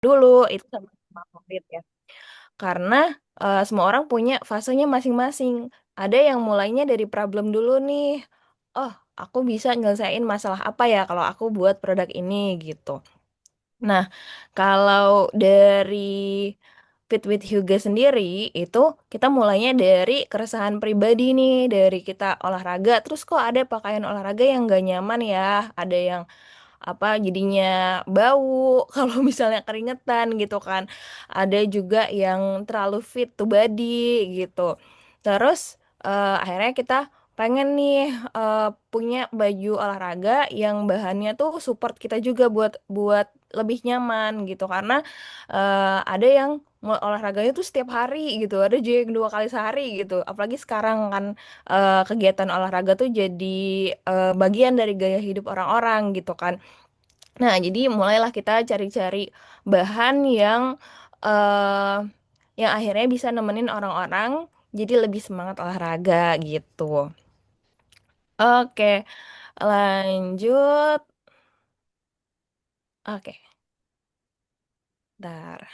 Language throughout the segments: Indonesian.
dulu itu sama COVID ya. Karena semua orang punya fasenya masing-masing. Ada yang mulainya dari problem dulu nih. Oh, aku bisa nyelesain masalah apa ya kalau aku buat produk ini gitu. Nah, kalau dari Fit with Hugo sendiri itu kita mulainya dari keresahan pribadi nih, dari kita olahraga. Terus kok ada pakaian olahraga yang gak nyaman ya? Ada yang apa jadinya bau kalau misalnya keringetan gitu kan. Ada juga yang terlalu fit to body gitu. Terus akhirnya kita pengen nih punya baju olahraga yang bahannya tuh support kita juga buat buat lebih nyaman gitu karena ada yang olahraganya tuh setiap hari gitu, ada juga yang 2 kali sehari gitu. Apalagi sekarang kan kegiatan olahraga tuh jadi bagian dari gaya hidup orang-orang gitu kan. Nah, jadi mulailah kita cari-cari bahan eh yang akhirnya bisa nemenin orang-orang jadi lebih semangat olahraga gitu. Oke, lanjut. Oke, bentar.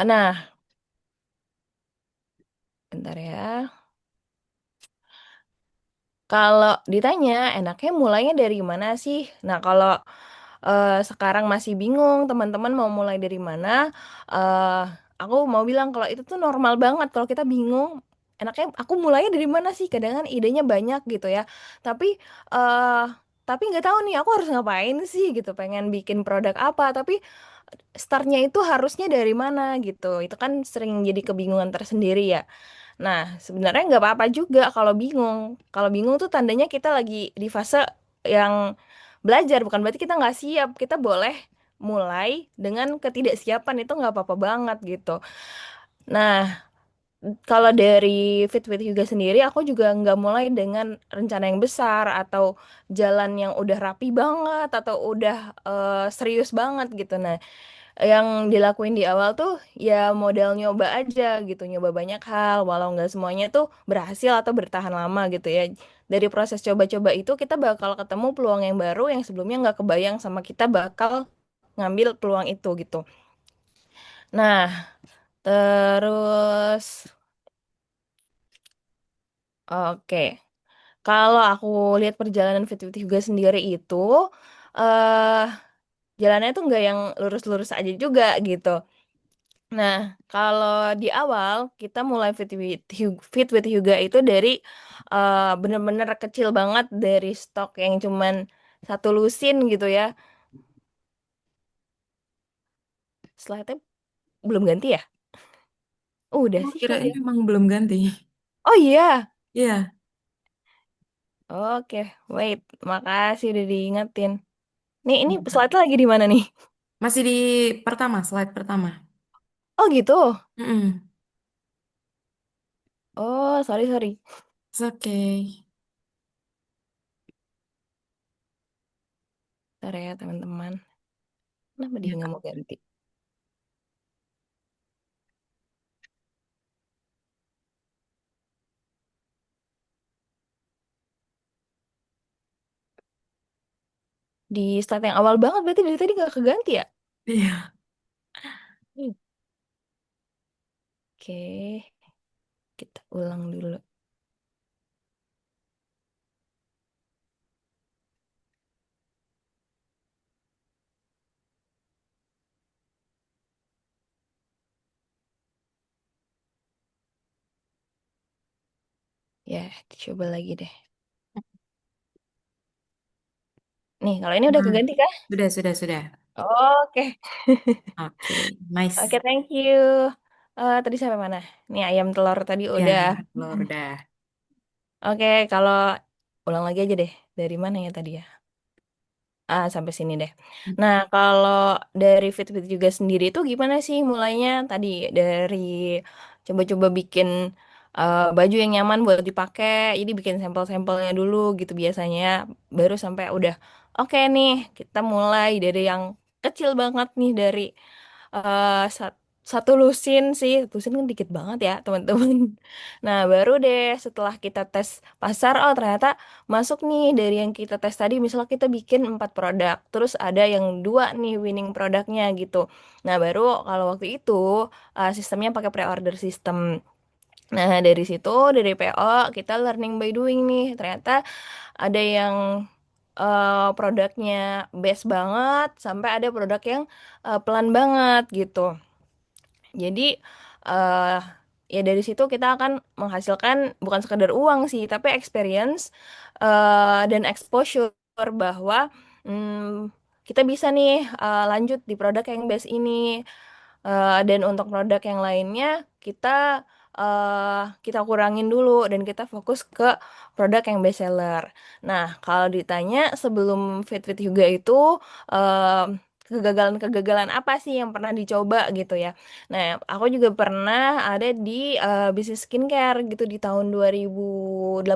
Nah, bentar ya. Kalau ditanya enaknya mulainya dari mana sih? Nah, kalau sekarang masih bingung teman-teman mau mulai dari mana, eh aku mau bilang kalau itu tuh normal banget kalau kita bingung. Enaknya aku mulainya dari mana sih? Kadang kan idenya banyak gitu ya. Tapi eh tapi nggak tahu nih aku harus ngapain sih gitu. Pengen bikin produk apa? Tapi startnya itu harusnya dari mana gitu. Itu kan sering jadi kebingungan tersendiri ya. Nah, sebenarnya nggak apa-apa juga kalau bingung. Kalau bingung tuh tandanya kita lagi di fase yang belajar, bukan berarti kita nggak siap. Kita boleh mulai dengan ketidaksiapan itu nggak apa-apa banget gitu. Nah, kalau dari Fit with Yoga sendiri, aku juga nggak mulai dengan rencana yang besar atau jalan yang udah rapi banget atau udah serius banget gitu. Nah, yang dilakuin di awal tuh ya modal nyoba aja gitu, nyoba banyak hal walau nggak semuanya tuh berhasil atau bertahan lama gitu ya. Dari proses coba-coba itu kita bakal ketemu peluang yang baru yang sebelumnya nggak kebayang sama kita bakal ngambil peluang itu gitu. Nah, terus oke, kalau aku lihat perjalanan Fit With Huga sendiri itu eh jalannya tuh nggak yang lurus-lurus aja juga gitu. Nah, kalau di awal kita mulai Fit with Hyuga itu dari bener-bener kecil banget dari stok yang cuman 1 lusin gitu ya. Slide-nya belum ganti ya? Udah Oh, sih kirain kayaknya. emang belum ganti. Oh iya. Iya, Oke, wait. Makasih udah diingetin. Nih, ini iya. slide lagi di mana nih? Masih di pertama, slide pertama. Oh gitu. Mm-mm. Oh, sorry, sorry. It's okay. Sorry ya teman-teman. Kenapa dia Ya. nggak mau ganti? Di slide yang awal banget berarti dari tadi nggak keganti ya? Iya. Oke, kita ulang dulu. Ya, coba lagi deh. Nih, kalau ini udah Nah, keganti kah? sudah. Oke, Oke, oke, nice. thank you. Tadi sampai mana? Nih, ayam telur tadi Ya, udah. telur udah. Oke, kalau ulang lagi aja deh. Dari mana ya tadi ya? Sampai sini deh. Nah, kalau dari Fitbit juga sendiri itu gimana sih mulainya? Tadi dari coba-coba bikin baju yang nyaman buat dipakai. Jadi bikin sampel-sampelnya dulu gitu biasanya. Baru sampai udah oke nih, kita mulai dari yang kecil banget nih dari satu lusin sih, lusin kan dikit banget ya teman-teman. Nah baru deh setelah kita tes pasar, oh ternyata masuk nih dari yang kita tes tadi. Misalnya kita bikin 4 produk, terus ada yang dua nih winning produknya gitu. Nah baru kalau waktu itu sistemnya pakai pre-order system. Nah dari situ dari PO kita learning by doing nih. Ternyata ada yang produknya best banget, sampai ada produk yang pelan banget gitu. Jadi eh ya dari situ kita akan menghasilkan bukan sekedar uang sih, tapi experience dan exposure bahwa kita bisa nih lanjut di produk yang best ini. Dan untuk produk yang lainnya kita kita kurangin dulu dan kita fokus ke produk yang best seller. Nah, kalau ditanya sebelum Fit Fit juga itu eh, kegagalan-kegagalan apa sih yang pernah dicoba gitu ya. Nah, aku juga pernah ada di bisnis skincare gitu di tahun 2018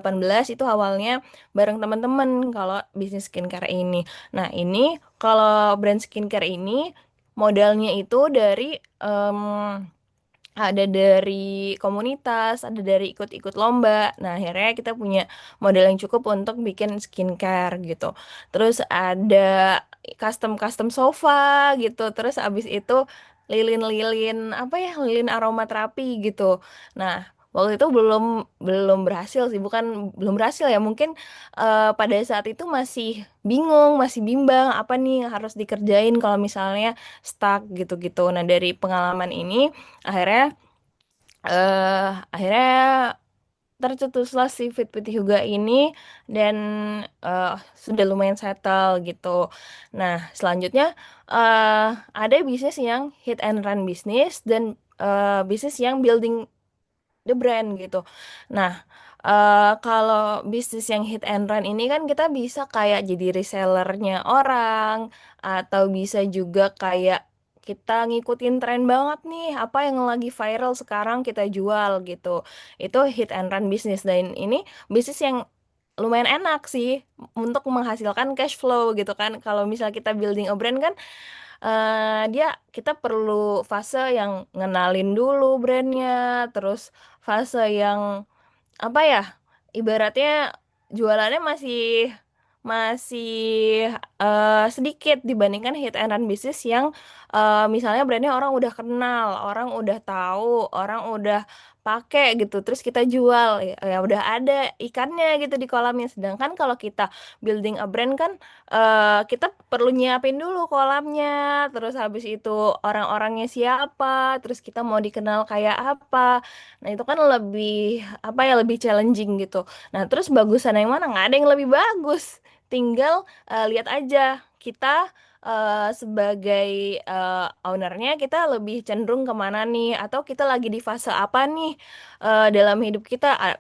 itu awalnya bareng teman-teman kalau bisnis skincare ini. Nah, ini kalau brand skincare ini modalnya itu dari em, ada dari komunitas, ada dari ikut-ikut lomba. Nah, akhirnya kita punya modal yang cukup untuk bikin skincare gitu. Terus ada custom-custom sofa gitu. Terus abis itu lilin-lilin apa ya, lilin aromaterapi gitu. Nah, waktu itu belum belum berhasil sih, bukan belum berhasil ya. Mungkin pada saat itu masih bingung, masih bimbang apa nih yang harus dikerjain kalau misalnya stuck gitu-gitu. Nah, dari pengalaman ini akhirnya akhirnya tercetuslah si Fit Putih Juga ini dan sudah lumayan settle gitu. Nah, selanjutnya eh ada bisnis yang hit and run bisnis dan bisnis yang building the brand gitu. Nah, kalau bisnis yang hit and run ini kan kita bisa kayak jadi resellernya orang, atau bisa juga kayak kita ngikutin tren banget nih, apa yang lagi viral sekarang kita jual gitu. Itu hit and run bisnis, dan ini bisnis yang lumayan enak sih untuk menghasilkan cash flow gitu kan. Kalau misal kita building a brand kan dia kita perlu fase yang ngenalin dulu brandnya, terus fase yang apa ya, ibaratnya jualannya masih masih sedikit dibandingkan hit and run bisnis yang misalnya brandnya orang udah kenal, orang udah tahu, orang udah pakai gitu, terus kita jual ya, ya udah ada ikannya gitu di kolamnya. Sedangkan kalau kita building a brand kan kita perlu nyiapin dulu kolamnya, terus habis itu orang-orangnya siapa, terus kita mau dikenal kayak apa. Nah, itu kan lebih apa ya, lebih challenging gitu. Nah, terus bagusan yang mana? Nggak ada yang lebih bagus. Tinggal lihat aja kita sebagai ownernya kita lebih cenderung kemana nih, atau kita lagi di fase apa nih dalam hidup kita.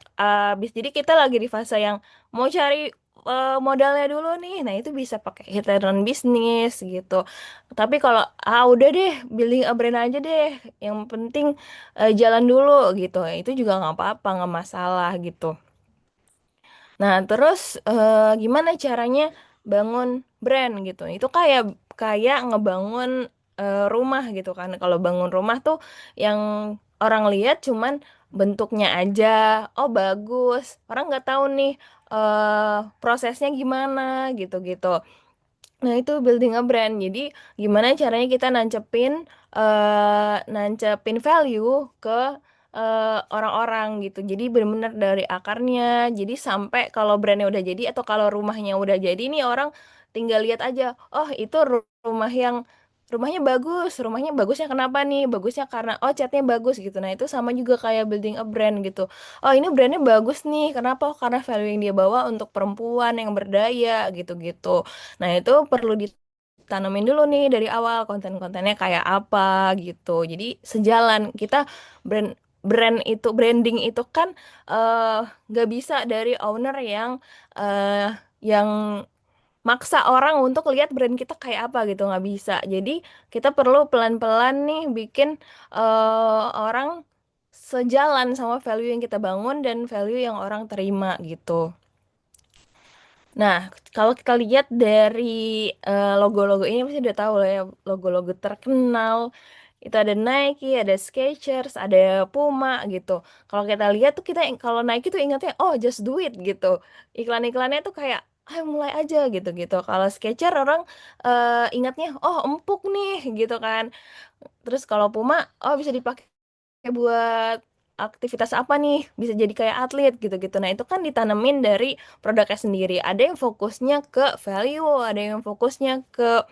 Jadi kita lagi di fase yang mau cari modalnya dulu nih. Nah, itu bisa pakai hit and run bisnis gitu. Tapi kalau udah deh building a brand aja deh, yang penting jalan dulu gitu, itu juga nggak apa-apa, nggak masalah gitu. Nah, terus gimana caranya bangun brand gitu? Itu kayak kayak ngebangun rumah gitu kan. Kalau bangun rumah tuh yang orang lihat cuman bentuknya aja, oh bagus. Orang nggak tahu nih prosesnya gimana gitu-gitu. Nah, itu building a brand. Jadi, gimana caranya kita nancepin value ke orang-orang gitu. Jadi, benar-benar dari akarnya. Jadi, sampai kalau brandnya udah jadi atau kalau rumahnya udah jadi nih, orang tinggal lihat aja. Oh, itu rumah yang rumahnya bagus. Rumahnya bagusnya kenapa nih? Bagusnya karena oh catnya bagus gitu. Nah, itu sama juga kayak building a brand gitu. Oh, ini brandnya bagus nih. Kenapa? Oh, karena value yang dia bawa untuk perempuan yang berdaya gitu-gitu. Nah, itu perlu ditanamin dulu nih dari awal, konten-kontennya kayak apa gitu. Jadi sejalan kita brand brand itu branding itu kan eh, nggak bisa dari owner yang maksa orang untuk lihat brand kita kayak apa gitu, nggak bisa. Jadi kita perlu pelan-pelan nih bikin orang sejalan sama value yang kita bangun dan value yang orang terima gitu. Nah, kalau kita lihat dari logo-logo ini pasti udah tahu lah ya, logo-logo terkenal Itu ada Nike, ada Skechers, ada Puma gitu. Kalau kita lihat tuh kita kalau Nike tuh ingatnya oh just do it gitu. Iklan-iklannya tuh kayak ayo mulai aja gitu-gitu. Kalau Skechers orang ingatnya oh empuk nih gitu kan. Terus kalau Puma oh bisa dipakai buat aktivitas apa nih? Bisa jadi kayak atlet gitu-gitu. Nah, itu kan ditanemin dari produknya sendiri. Ada yang fokusnya ke value, ada yang fokusnya ke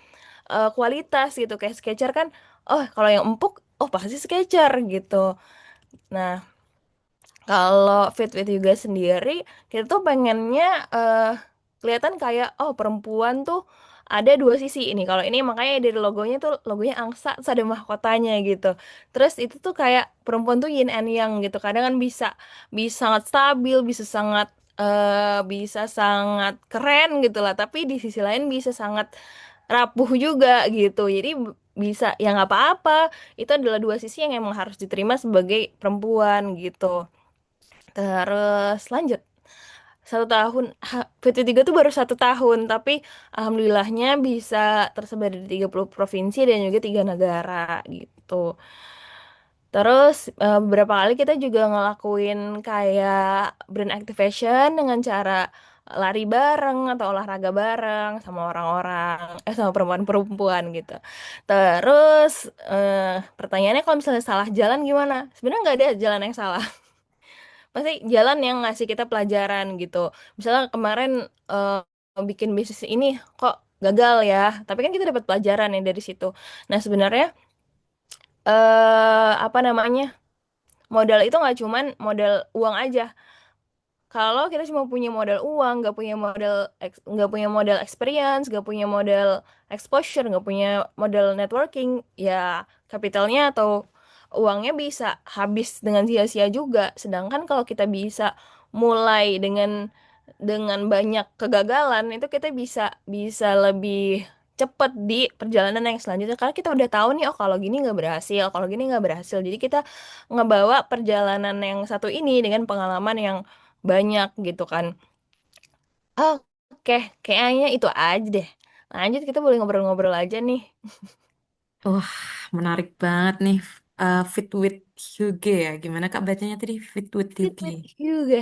kualitas gitu. Kayak Skechers kan, oh kalau yang empuk, oh pasti Skechers gitu. Nah, kalau Fit with Yoga sendiri, kita tuh pengennya kelihatan kayak oh perempuan tuh ada dua sisi ini. Kalau ini makanya dari logonya tuh logonya angsa, terus ada mahkotanya gitu. Terus itu tuh kayak perempuan tuh yin and yang gitu. Kadang kan bisa bisa sangat stabil, bisa sangat keren gitu lah. Tapi di sisi lain bisa sangat rapuh juga gitu. Jadi bisa ya nggak apa-apa. Itu adalah dua sisi yang emang harus diterima sebagai perempuan gitu. Terus lanjut 1 tahun PT3 tuh baru 1 tahun tapi alhamdulillahnya bisa tersebar di 30 provinsi dan juga 3 negara gitu. Terus beberapa kali kita juga ngelakuin kayak brand activation dengan cara lari bareng atau olahraga bareng sama orang-orang sama perempuan-perempuan gitu. Terus pertanyaannya kalau misalnya salah jalan gimana? Sebenarnya nggak ada jalan yang salah, pasti jalan yang ngasih kita pelajaran gitu. Misalnya kemarin bikin bisnis ini kok gagal ya, tapi kan kita dapat pelajaran ya dari situ. Nah sebenarnya apa namanya, modal itu nggak cuman modal uang aja. Kalau kita cuma punya modal uang, nggak punya modal experience, nggak punya modal exposure, nggak punya modal networking, ya kapitalnya atau uangnya bisa habis dengan sia-sia juga. Sedangkan kalau kita bisa mulai dengan banyak kegagalan, itu kita bisa bisa lebih cepet di perjalanan yang selanjutnya karena kita udah tahu nih oh kalau gini nggak berhasil, kalau gini nggak berhasil. Jadi kita ngebawa perjalanan yang satu ini dengan pengalaman yang banyak gitu kan. Oke, kayaknya itu aja deh. Lanjut kita boleh ngobrol-ngobrol aja nih. Wah, menarik banget nih. Fit with Huge ya. Gimana Kak bacanya tadi? Fit with Fit Huge. with juga.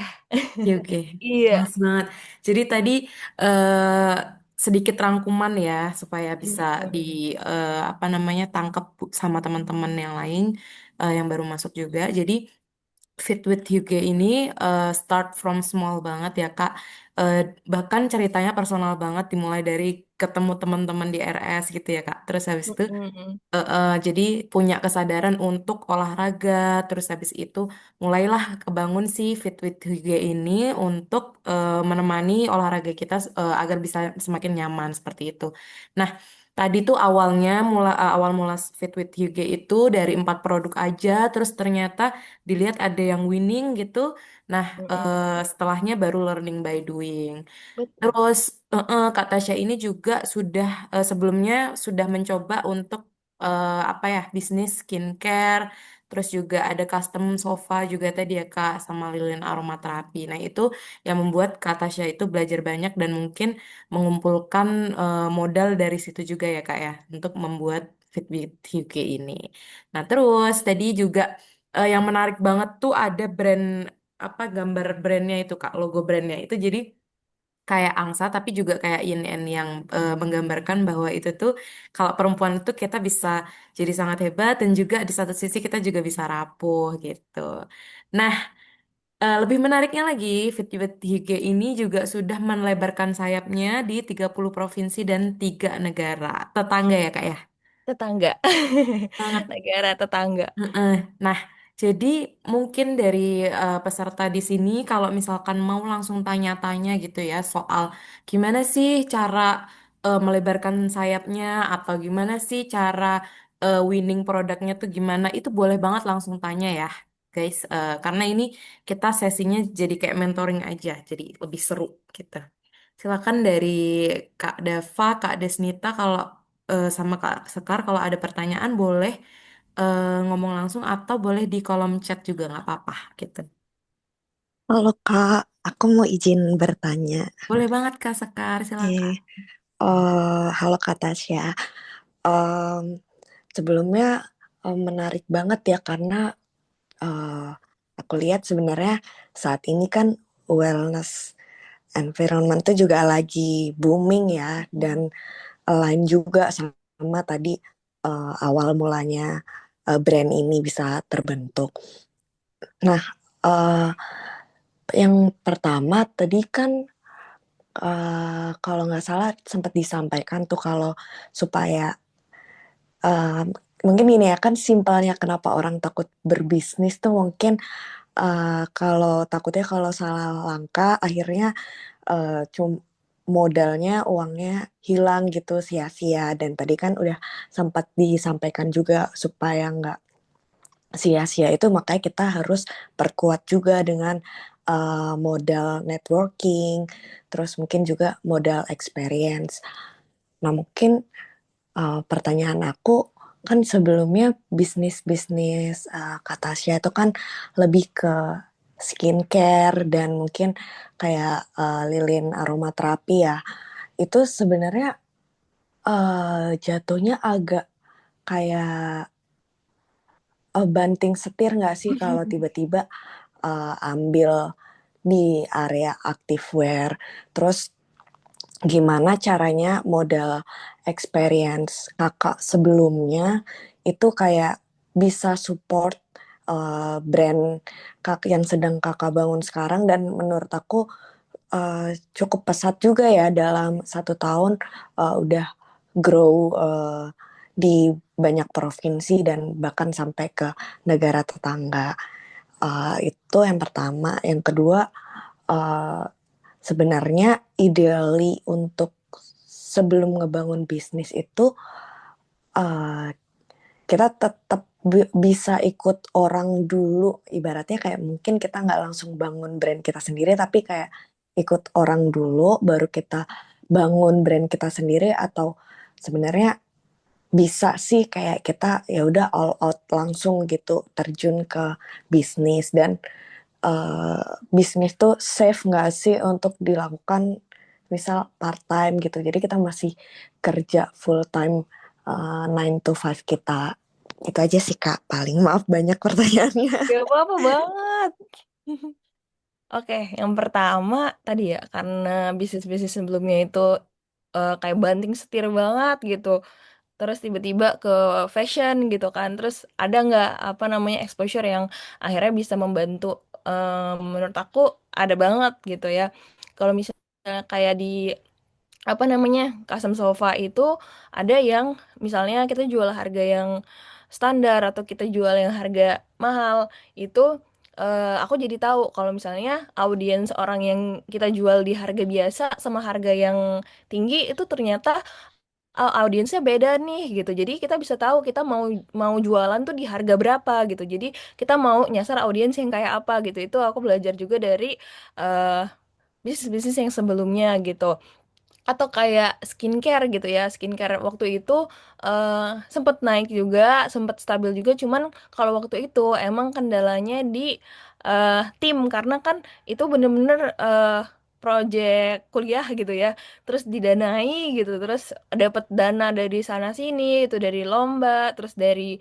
Huge. Iya. Jelas banget. Jadi tadi eh, sedikit rangkuman ya supaya bisa di Mm-mm. apa namanya tangkap sama teman-teman yang lain yang baru masuk juga. Jadi Fit with Huge ini start from small banget ya Kak. Eh, Bahkan ceritanya personal banget dimulai dari ketemu teman-teman di RS gitu ya Kak. Terus habis itu Mm-mm. jadi punya kesadaran untuk olahraga. Terus habis itu mulailah kebangun si Fit with Huge ini untuk menemani olahraga kita agar bisa semakin nyaman seperti itu. Nah, tadi tuh awal mula Fit with Huge itu dari 4 produk aja. Terus ternyata dilihat ada yang winning gitu. Nah, Mm-mm. setelahnya baru learning by doing. Betul. Terus Kak Tasya ini juga sudah sebelumnya sudah mencoba untuk apa ya bisnis skincare, terus juga ada custom sofa juga tadi ya Kak sama lilin aromaterapi. Nah itu yang membuat Kak Tasya itu belajar banyak dan mungkin mengumpulkan modal dari situ juga ya Kak ya untuk membuat Fitbit UK ini. Nah terus tadi juga yang menarik banget tuh ada brand apa gambar brandnya itu Kak logo brandnya itu jadi kayak angsa tapi juga kayak yin and yang menggambarkan bahwa itu tuh kalau perempuan itu kita bisa jadi sangat hebat dan juga di satu sisi kita juga bisa rapuh gitu. Nah, lebih menariknya lagi, Fit With Hige ini juga sudah melebarkan sayapnya di 30 provinsi dan 3 negara tetangga ya Kak ya. Tetangga. Sangat. Negara tetangga. Heeh. Nah, jadi mungkin dari peserta di sini kalau misalkan mau langsung tanya-tanya gitu ya soal gimana sih cara melebarkan sayapnya atau gimana sih cara winning produknya tuh gimana, itu boleh banget langsung tanya ya, guys. Karena ini kita sesinya jadi kayak mentoring aja, jadi lebih seru gitu. Silakan dari Kak Dava, Kak Desnita kalau sama Kak Sekar kalau ada pertanyaan boleh ngomong langsung atau boleh di kolom chat juga nggak apa-apa gitu. Halo Kak, aku mau izin bertanya. Boleh banget Kak Sekar, silakan. Halo Kak Tasya. Em, Sebelumnya menarik banget ya karena eh, aku lihat sebenarnya saat ini kan wellness environment tuh juga lagi booming ya dan align juga sama tadi awal mulanya brand ini bisa terbentuk. Nah, eh, yang pertama tadi kan kalau nggak salah sempat disampaikan tuh kalau supaya eh, mungkin ini ya kan simpelnya kenapa orang takut berbisnis tuh mungkin kalau takutnya kalau salah langkah akhirnya cum modalnya uangnya hilang gitu sia-sia dan tadi kan udah sempat disampaikan juga supaya nggak sia-sia itu makanya kita harus perkuat juga dengan modal networking terus mungkin juga modal experience. Nah mungkin pertanyaan aku kan sebelumnya bisnis-bisnis Kak Tasya itu kan lebih ke skincare dan mungkin kayak lilin aromaterapi ya. Itu sebenarnya jatuhnya agak kayak banting setir nggak sih kalau tiba-tiba ambil di area activewear. Terus gimana caranya modal experience kakak sebelumnya itu kayak bisa support brand kak yang sedang kakak bangun sekarang dan menurut aku cukup pesat juga ya dalam 1 tahun udah grow di banyak provinsi dan bahkan sampai ke negara tetangga. Itu yang pertama. Yang kedua, uh, sebenarnya ideally untuk sebelum ngebangun bisnis itu uh, kita tetap bisa ikut orang dulu. Ibaratnya kayak mungkin kita nggak langsung bangun brand kita sendiri, tapi kayak ikut orang dulu, baru kita bangun brand kita sendiri. Atau sebenarnya bisa sih kayak kita ya udah all out langsung gitu terjun ke bisnis dan bisnis tuh safe nggak sih untuk dilakukan misal part time gitu. Jadi kita masih kerja full time 9 to 5 kita. Itu aja sih Kak. Paling maaf banyak pertanyaannya. Gak apa-apa banget. Oke, yang pertama tadi ya karena bisnis-bisnis sebelumnya itu kayak banting setir banget gitu. Terus tiba-tiba ke fashion gitu kan. Terus ada nggak apa namanya exposure yang akhirnya bisa membantu? Menurut aku ada banget gitu ya. Kalau misalnya kayak di apa namanya custom sofa itu ada yang misalnya kita jual harga yang standar atau kita jual yang harga mahal itu aku jadi tahu kalau misalnya audiens orang yang kita jual di harga biasa sama harga yang tinggi itu ternyata audiensnya beda nih gitu. Jadi kita bisa tahu kita mau mau jualan tuh di harga berapa gitu. Jadi kita mau nyasar audiens yang kayak apa gitu. Itu aku belajar juga dari eh, bisnis-bisnis yang sebelumnya gitu atau kayak skincare gitu ya skincare waktu itu eh sempet naik juga sempet stabil juga cuman kalau waktu itu emang kendalanya di tim karena kan itu bener-bener project kuliah gitu ya terus didanai gitu terus dapat dana dari sana sini itu dari lomba terus dari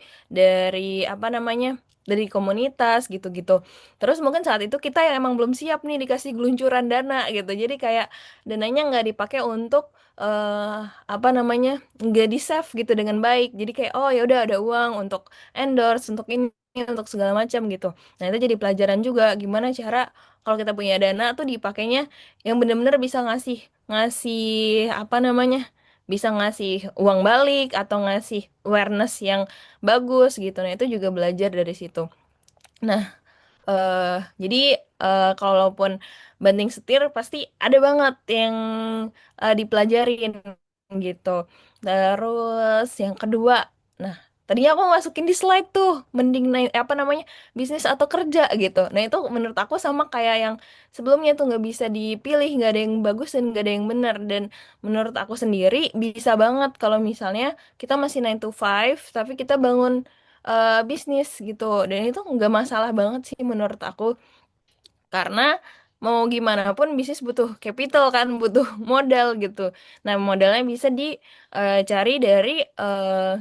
apa namanya dari komunitas gitu-gitu terus mungkin saat itu kita yang emang belum siap nih dikasih geluncuran dana gitu jadi kayak dananya nggak dipakai untuk apa namanya nggak di save gitu dengan baik jadi kayak oh ya udah ada uang untuk endorse untuk ini untuk segala macam gitu nah itu jadi pelajaran juga gimana cara kalau kita punya dana tuh dipakainya yang benar-benar bisa ngasih ngasih apa namanya bisa ngasih uang balik atau ngasih awareness yang bagus gitu nah itu juga belajar dari situ nah jadi kalaupun banting setir pasti ada banget yang dipelajarin gitu. Terus yang kedua, nah tadinya aku masukin di slide tuh, mending naik apa namanya bisnis atau kerja gitu. Nah itu menurut aku sama kayak yang sebelumnya tuh nggak bisa dipilih, nggak ada yang bagus dan nggak ada yang benar. Dan menurut aku sendiri bisa banget kalau misalnya kita masih 9 to 5 tapi kita bangun bisnis gitu dan itu nggak masalah banget sih menurut aku karena mau gimana pun bisnis butuh capital kan, butuh modal gitu. Nah, modalnya bisa dicari dari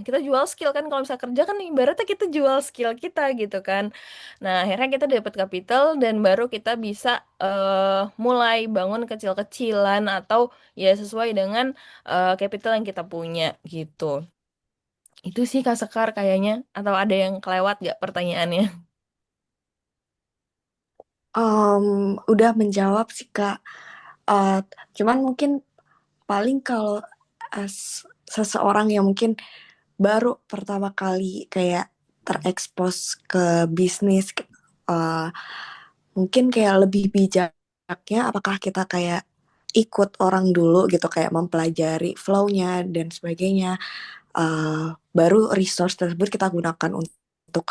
kita jual skill kan. Kalau bisa kerja kan ibaratnya kita jual skill kita gitu kan. Nah, akhirnya kita dapat capital dan baru kita bisa mulai bangun kecil-kecilan atau ya sesuai dengan capital yang kita punya gitu. Itu sih Kak Sekar kayaknya. Atau ada yang kelewat gak pertanyaannya? Udah menjawab sih Kak. Eh, Cuman mungkin paling kalau seseorang yang mungkin baru pertama kali kayak terekspos ke bisnis, eh, mungkin kayak lebih bijaknya apakah kita kayak ikut orang dulu gitu, kayak mempelajari flow-nya dan sebagainya. Baru resource tersebut kita gunakan untuk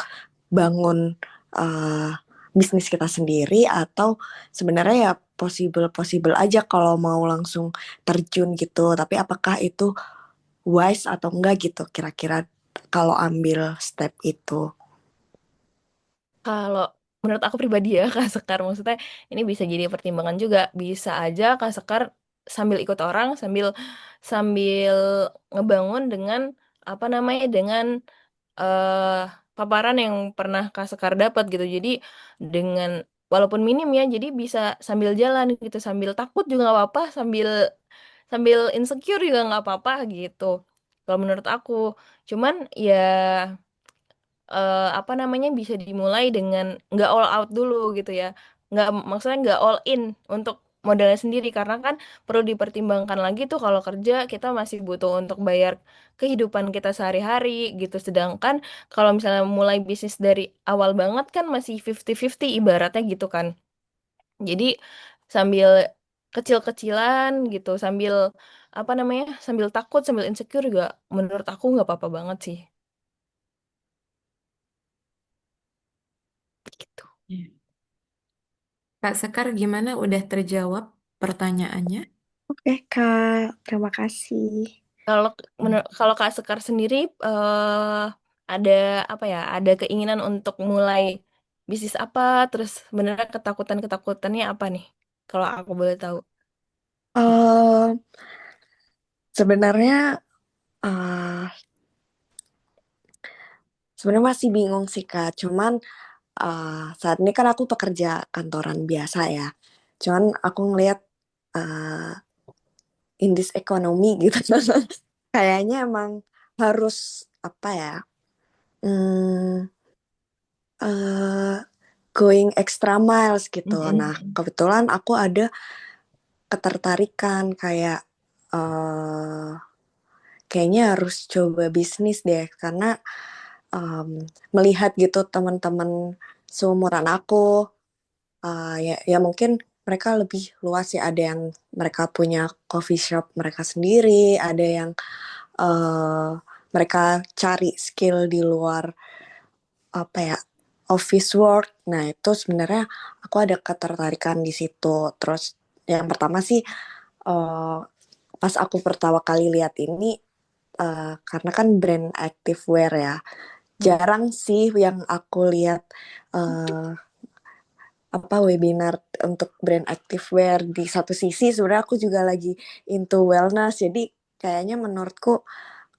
bangun uh, bisnis kita sendiri, atau sebenarnya ya possible possible aja kalau mau langsung terjun gitu, tapi apakah itu wise atau enggak gitu kira-kira kalau ambil step itu. Kalau menurut aku pribadi ya Kak Sekar, maksudnya ini bisa jadi pertimbangan juga. Bisa aja Kak Sekar sambil ikut orang, sambil sambil ngebangun dengan apa namanya, dengan eh paparan yang pernah Kak Sekar dapat gitu. Jadi dengan walaupun minim ya, jadi bisa sambil jalan gitu, sambil takut juga nggak apa-apa, sambil sambil insecure juga nggak apa-apa gitu. Kalau menurut aku, cuman ya apa namanya, bisa dimulai dengan nggak all out dulu gitu ya, nggak, maksudnya nggak all in untuk modalnya sendiri, karena kan perlu dipertimbangkan lagi tuh kalau kerja kita masih butuh untuk bayar kehidupan kita sehari-hari gitu, sedangkan kalau misalnya mulai bisnis dari awal banget kan masih 50-50 ibaratnya gitu kan. Jadi sambil kecil-kecilan gitu, sambil apa namanya, sambil takut, sambil insecure juga menurut aku nggak apa-apa banget sih gitu. Iya. Kak Sekar gimana? Udah terjawab pertanyaannya? Oke Kak, terima kasih. Kalau kalau Kak Sekar sendiri ada apa ya? Ada keinginan untuk mulai bisnis apa? Terus sebenarnya ketakutan-ketakutannya apa nih? Kalau aku boleh tahu. eh Sebenarnya eh sebenarnya masih bingung sih Kak, cuman saat ini kan aku pekerja kantoran biasa ya. Cuman aku ngelihat uh, in this economy gitu, kayaknya emang harus apa ya, hmm, uh, going extra miles gitu. Nah, Mm-mm. kebetulan aku ada ketertarikan kayak uh, kayaknya harus coba bisnis deh, karena melihat gitu teman-teman seumuran aku, ya, ya mungkin mereka lebih luas ya. Ada yang mereka punya coffee shop mereka sendiri, ada yang uh, mereka cari skill di luar apa ya, office work. Nah itu sebenarnya aku ada ketertarikan di situ. Terus yang pertama sih, uh, pas aku pertama kali lihat ini, karena kan brand activewear ya, jarang sih yang aku lihat uh, apa webinar untuk brand activewear. Di satu sisi sebenarnya aku juga lagi into wellness, jadi kayaknya menurutku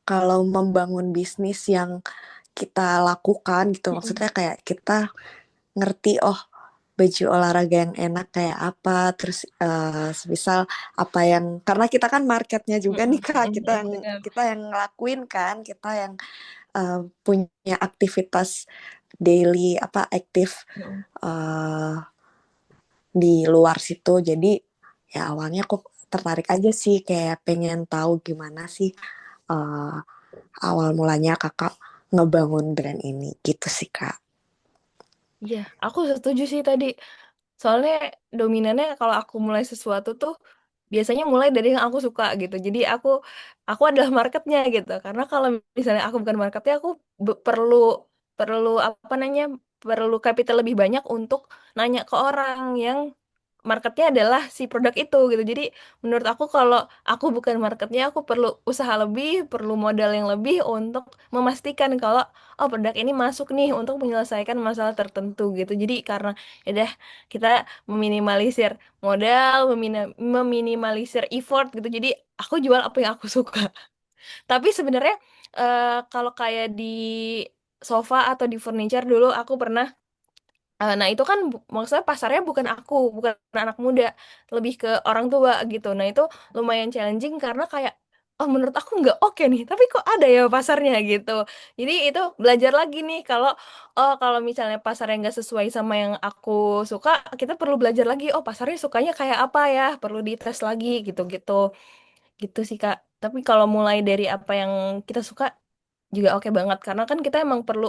kalau membangun bisnis yang kita lakukan gitu, Mm-mm. maksudnya kayak kita ngerti, oh baju olahraga yang enak kayak apa, terus semisal apa yang, karena kita kan marketnya juga nih Mm-mm. Kak, Mm-mm. Benar. kita yang ngelakuin kan, kita yang punya aktivitas daily apa aktif Mm-mm. uh, di luar situ. Jadi ya awalnya aku tertarik aja sih, kayak pengen tahu gimana sih uh, awal mulanya kakak ngebangun brand ini gitu sih Kak. Iya, aku setuju sih tadi. Soalnya dominannya kalau aku mulai sesuatu tuh biasanya mulai dari yang aku suka gitu. Jadi aku adalah marketnya gitu. Karena kalau misalnya aku bukan marketnya, aku perlu perlu apa namanya, perlu capital lebih banyak untuk nanya ke orang yang marketnya adalah si produk itu gitu. Jadi menurut aku kalau aku bukan marketnya, aku perlu usaha lebih, perlu modal yang lebih untuk memastikan kalau oh produk ini masuk nih untuk menyelesaikan masalah tertentu gitu. Jadi karena ya udah kita meminimalisir modal, meminimalisir effort gitu. Jadi aku jual apa yang aku suka. Tapi sebenarnya kalau kayak di sofa atau di furniture dulu aku pernah nah itu kan maksudnya pasarnya bukan aku, bukan anak muda, lebih ke orang tua gitu. Nah itu lumayan challenging karena kayak oh menurut aku nggak oke nih, tapi kok ada ya pasarnya gitu. Jadi itu belajar lagi nih kalau oh kalau misalnya pasarnya nggak sesuai sama yang aku suka, kita perlu belajar lagi. Oh pasarnya sukanya kayak apa ya? Perlu dites lagi gitu-gitu. Gitu sih Kak. Tapi kalau mulai dari apa yang kita suka juga oke banget karena kan kita emang perlu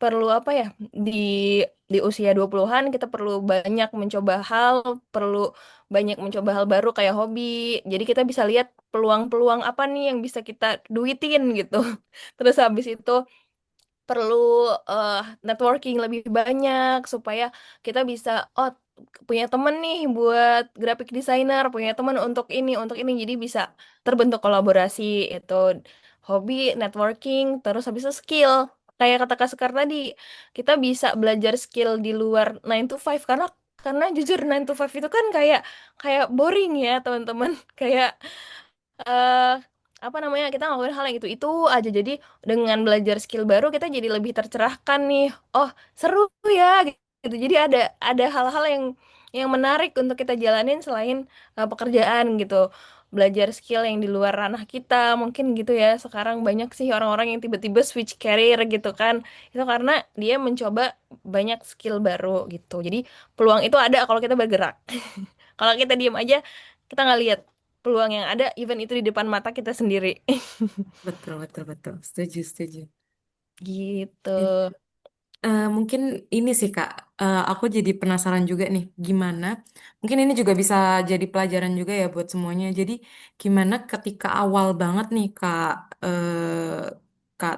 perlu apa ya di di usia 20-an kita perlu banyak mencoba hal, perlu banyak mencoba hal baru kayak hobi. Jadi kita bisa lihat peluang-peluang apa nih yang bisa kita duitin gitu. Terus habis itu perlu eh, networking lebih banyak supaya kita bisa oh punya temen nih buat graphic designer, punya temen untuk ini jadi bisa terbentuk kolaborasi itu hobi, networking, terus habis itu skill. Kayak kata Kak Sekar tadi, kita bisa belajar skill di luar 9 to 5 karena jujur 9 to 5 itu kan kayak kayak boring ya, teman-teman. Kayak eh apa namanya kita ngelakuin hal yang itu aja jadi dengan belajar skill baru kita jadi lebih tercerahkan nih oh seru ya gitu jadi ada hal-hal yang menarik untuk kita jalanin selain pekerjaan gitu belajar skill yang di luar ranah kita mungkin gitu ya sekarang banyak sih orang-orang yang tiba-tiba switch career gitu kan itu karena dia mencoba banyak skill baru gitu jadi peluang itu ada kalau kita bergerak kalau kita diem aja kita nggak lihat peluang yang ada, even itu di depan mata kita sendiri. Betul, betul, betul. Setuju, setuju. Gitu. Mungkin ini sih Kak, aku jadi penasaran juga nih, gimana? Mungkin ini juga bisa jadi pelajaran juga ya buat semuanya. Jadi gimana ketika awal banget nih Kak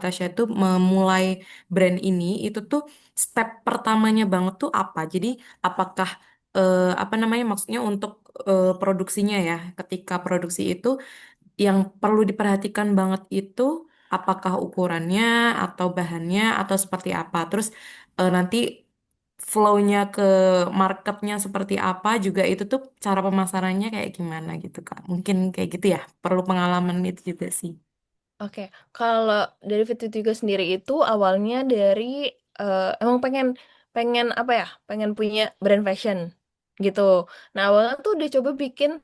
Tasya itu memulai brand ini, itu tuh step pertamanya banget tuh apa? Jadi apakah apa namanya maksudnya untuk produksinya ya, ketika produksi itu yang perlu diperhatikan banget itu apakah ukurannya atau bahannya atau seperti apa. Terus nanti flow-nya ke marketnya seperti apa juga itu tuh cara pemasarannya kayak gimana gitu Kak. Mungkin kayak gitu ya. Perlu pengalaman itu juga sih. Oke, kalau dari Fit Tiga sendiri itu awalnya dari emang pengen pengen apa ya? Pengen punya brand fashion gitu. Nah, awalnya tuh udah coba bikin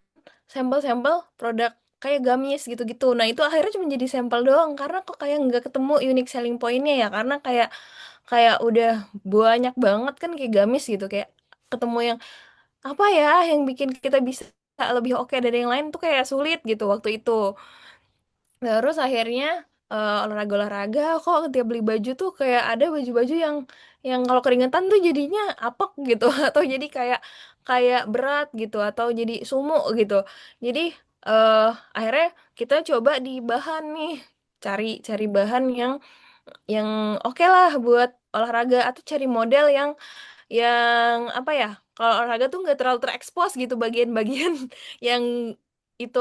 sampel-sampel produk kayak gamis gitu-gitu. Nah, itu akhirnya cuma jadi sampel doang karena kok kayak nggak ketemu unique selling point-nya ya karena kayak kayak udah banyak banget kan kayak gamis gitu kayak ketemu yang apa ya yang bikin kita bisa lebih oke dari yang lain tuh kayak sulit gitu waktu itu. Terus akhirnya olahraga-olahraga kok tiap beli baju tuh kayak ada baju-baju yang kalau keringetan tuh jadinya apek gitu atau jadi kayak kayak berat gitu atau jadi sumu gitu. Jadi eh akhirnya kita coba di bahan nih cari cari bahan yang oke lah buat olahraga atau cari model yang apa ya kalau olahraga tuh nggak terlalu terekspos gitu bagian-bagian yang itu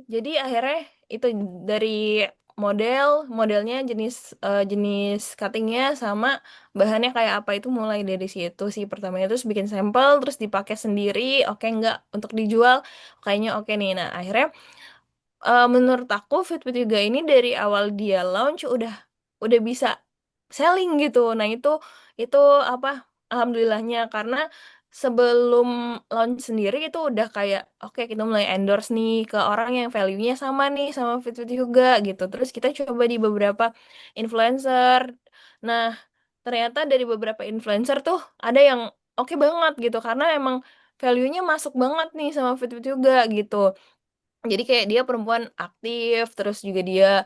jadi akhirnya itu dari modelnya jenis cuttingnya sama bahannya kayak apa itu mulai dari situ sih pertamanya terus bikin sampel terus dipakai sendiri oke nggak untuk dijual kayaknya oke nih nah akhirnya menurut aku Fitbit juga ini dari awal dia launch udah bisa selling gitu. Nah, itu apa alhamdulillahnya karena sebelum launch sendiri itu udah kayak oke kita mulai endorse nih ke orang yang value-nya sama nih sama Fitbit juga gitu. Terus kita coba di beberapa influencer. Nah, ternyata dari beberapa influencer tuh ada yang oke banget gitu karena emang value-nya masuk banget nih sama Fitbit juga gitu. Jadi kayak dia perempuan aktif, terus juga dia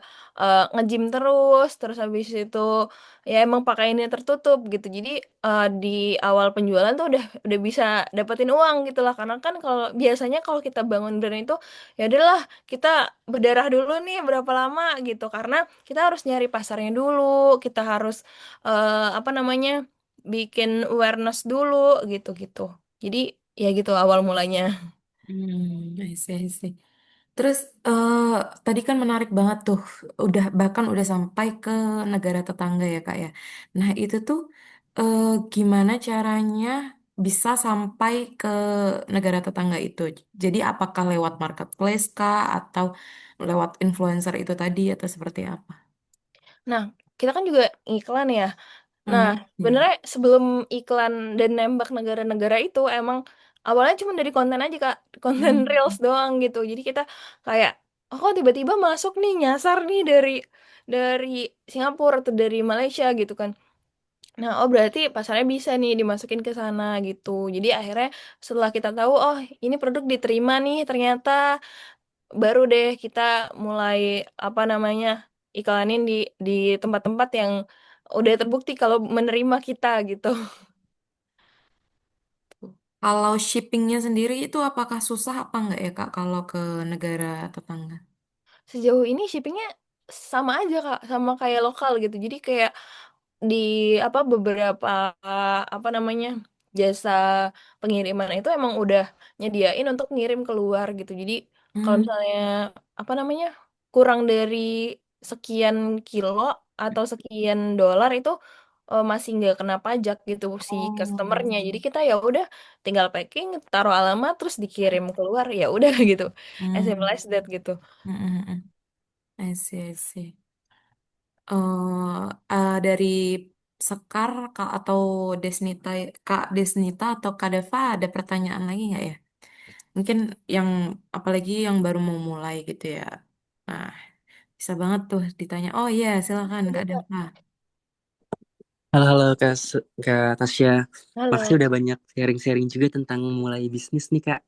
nge-gym terus habis itu ya emang pakaiannya tertutup gitu. Jadi di awal penjualan tuh udah bisa dapetin uang gitu lah. Karena kan kalau biasanya kalau kita bangun brand itu ya udahlah kita berdarah dulu nih berapa lama gitu. Karena kita harus nyari pasarnya dulu, kita harus apa namanya bikin awareness dulu gitu-gitu. Jadi Ya gitu awal mulanya. I see, I see. Terus eh, tadi kan menarik banget tuh, udah bahkan udah sampai ke negara tetangga ya Kak ya. Nah itu tuh eh, gimana caranya bisa sampai ke negara tetangga itu? Jadi apakah lewat marketplace kah atau lewat influencer itu tadi atau seperti apa? Nah, kita kan juga iklan ya. Nah, Hmm, ya. sebenarnya sebelum iklan dan nembak negara-negara itu emang awalnya cuma dari konten aja Kak, konten reels Hmm. doang gitu. Jadi kita kayak, oh kok tiba-tiba masuk nih nyasar nih dari Singapura atau dari Malaysia gitu kan. Nah, oh berarti pasarnya bisa nih dimasukin ke sana gitu. Jadi akhirnya setelah kita tahu, oh ini produk diterima nih, ternyata baru deh kita mulai apa namanya iklanin di tempat-tempat yang udah terbukti kalau menerima kita gitu. Kalau shippingnya sendiri itu apakah susah apa enggak ya Kak kalau ke negara tetangga? Sejauh ini shippingnya sama aja Kak, sama kayak lokal gitu. Jadi kayak di apa beberapa apa namanya jasa pengiriman itu emang udah nyediain untuk ngirim keluar gitu. Jadi kalau Hmm. misalnya apa namanya kurang dari sekian kilo atau sekian dolar itu masih nggak kena pajak gitu si Oh, I customernya. Jadi see. kita ya udah tinggal packing, taruh alamat terus dikirim keluar ya udah gitu. As simple Hmm. as that gitu. Hmm, hmm, hmm. I see, I see. Dari Sekar Kak atau Desnita, Kak Desnita atau Kak Deva ada pertanyaan lagi nggak ya? Mungkin yang apalagi yang baru mau mulai gitu ya. Nah, bisa banget tuh ditanya. Oh iya, silakan Kak Deva. Halo, halo Kak Tasya. Makasih Halo. udah banyak sharing-sharing juga tentang mulai bisnis nih Kak.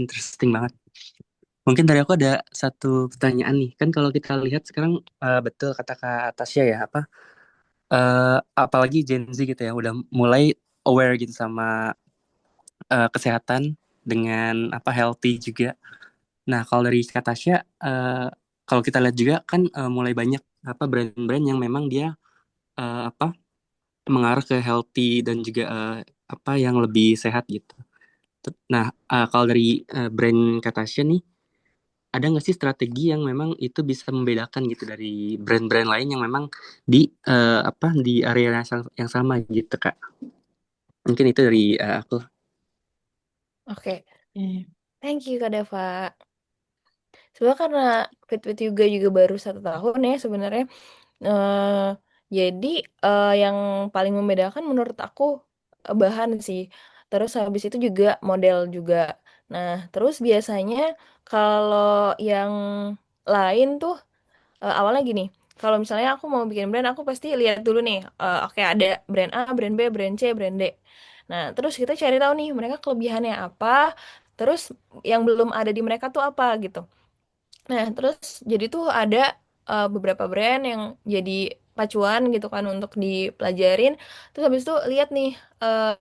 Interesting banget. Mungkin dari aku ada satu pertanyaan nih. Kan kalau kita lihat sekarang betul kata Kak Tasya ya, apalagi Gen Z gitu ya, udah mulai aware gitu sama kesehatan dengan healthy juga. Nah, kalau dari Kak Tasya, kalau kita lihat juga kan mulai banyak brand-brand yang memang dia eh, apa mengarah ke healthy dan juga yang lebih sehat gitu. Nah, kalau dari brand Katasha nih, ada nggak sih strategi yang memang itu bisa membedakan gitu dari brand-brand lain yang memang di area yang sama gitu Kak? Mungkin itu dari aku. Oke. Hmm. Thank you Kak Deva. Sebenarnya karena Fit With Yoga juga baru 1 tahun ya sebenarnya. Eh, jadi yang paling membedakan menurut aku bahan sih. Terus habis itu juga model juga. Nah, terus biasanya kalau yang lain tuh awalnya gini. Kalau misalnya aku mau bikin brand, aku pasti lihat dulu nih. Oke, ada brand A, brand B, brand C, brand D. Nah, terus kita cari tahu nih mereka kelebihannya apa. Terus yang belum ada di mereka tuh apa gitu. Nah, terus jadi tuh ada beberapa brand yang jadi pacuan gitu kan untuk dipelajarin. Terus habis itu lihat nih eh,